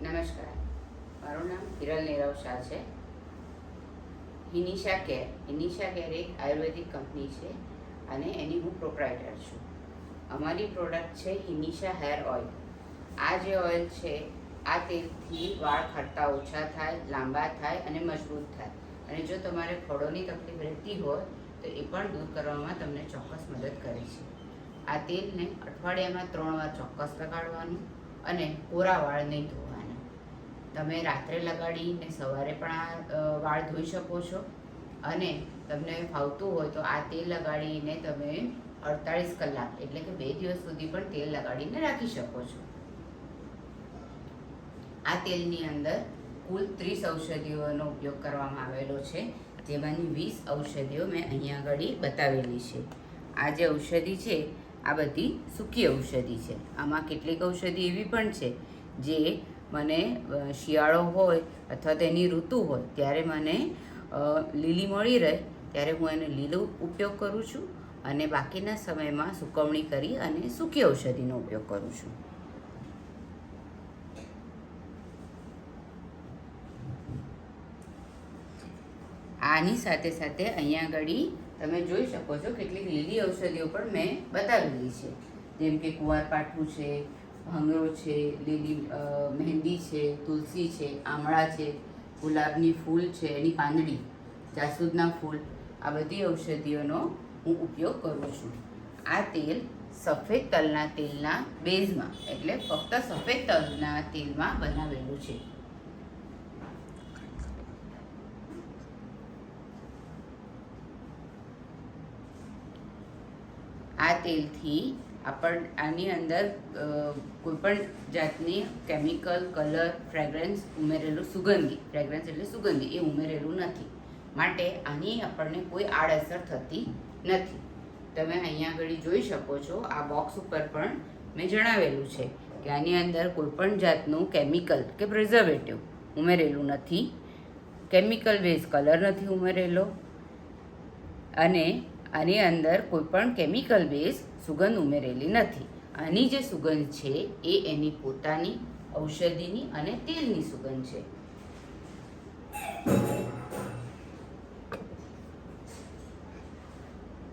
નમસ્કાર, મારું નામ હિરલ નીરવ શાહ છે. હિનિશા કેર એક આયુર્વેદિક કંપની છે અને એની હું પ્રોપ્રાઇટર છું. અમારી પ્રોડક્ટ છે હિનિશા હેર ઓઇલ. આ જે ઓઇલ છે, આ તેલથી વાળ ખરતા ઓછા થાય, લાંબા થાય અને મજબૂત થાય. અને જો તમારે ખોડોની તકલીફ રહેતી હોય તો એ પણ દૂર કરવામાં તમને ચોક્કસ મદદ કરે છે. આ તેલને અઠવાડિયામાં 3 વાર ચોક્કસ લગાડવાનું અને કોરા વાળ નહીં ધોવાના. તમે રાત્રે લગાડીને સવારે પણ આ વાળ ધોઈ શકો છો અને તમને ફાવતું હોય તો આ તેલ લગાડીને તમે 48 કલાક એટલે કે 2 દિવસ સુધી પણ તેલ લગાડીને રાખી શકો છો. આ તેલની અંદર કુલ 30 ઔષધિઓનો ઉપયોગ કરવામાં આવેલો છે, જેમાંની 20 ઔષધિઓ મેં અહીંયા આગળ બતાવેલી છે. આ જે ઔષધિ છે આ બધી સૂકી ઔષધિ છે. આમાં કેટલીક ઔષધિ એવી પણ છે જે મને શિયાળો હોય અથવા તેની ઋતુ હોય ત્યારે મને લીલી મળી રહે ત્યારે હું એને લીલો ઉપયોગ કરું છું અને બાકીના સમયમાં સુકવણી કરી અને સૂકી ઔષધિનો ઉપયોગ કરું છું. આની સાથે સાથે અહીંયા આગળ તમે જોઈ શકો છો કેટલીક લીલી ઔષધિઓ પણ મેં બતાવેલી છે, જેમ કે કુંવારપાઠું છે, ભંગરો છે, લીલી મહેંદી છે, તુલસી છે, આમળા છે, ગુલાબની ફૂલ છે, એની પાંદડી, જાસૂદના ફૂલ, આ બધી ઔષધિઓનો હું ઉપયોગ કરું છું. આ તેલ સફેદ તલના તેલના બેઝમાં એટલે ફક્ત સફેદ તલના તેલમાં બનાવેલું છે. આ તેલથી આની અંદર કોઈપણ જાતની કેમિકલ, કલર, ફ્રેગ્રન્સ ઉમેરેલું, ફ્રેગ્રન્સ એટલે સુગંધી એ ઉમેરેલું નથી, માટે આની આપણને કોઈ આડઅસર થતી નથી. તમે અહીંયા આગળ જોઈ શકો છો, આ બોક્સ ઉપર પણ મેં જણાવેલું છે કે આની અંદર કોઈપણ જાતનું કેમિકલ કે પ્રિઝર્વેટિવ ઉમેરેલું નથી, કેમિકલ બેઝ કલર નથી ઉમેરેલો અને આની અંદર કોઈપણ કેમિકલ બેઝ સુગંધ ઉમેરેલી નથી. આની જે સુગંધ છે એ એની પોતાની ઔષધિની અને તેલની સુગંધ છે.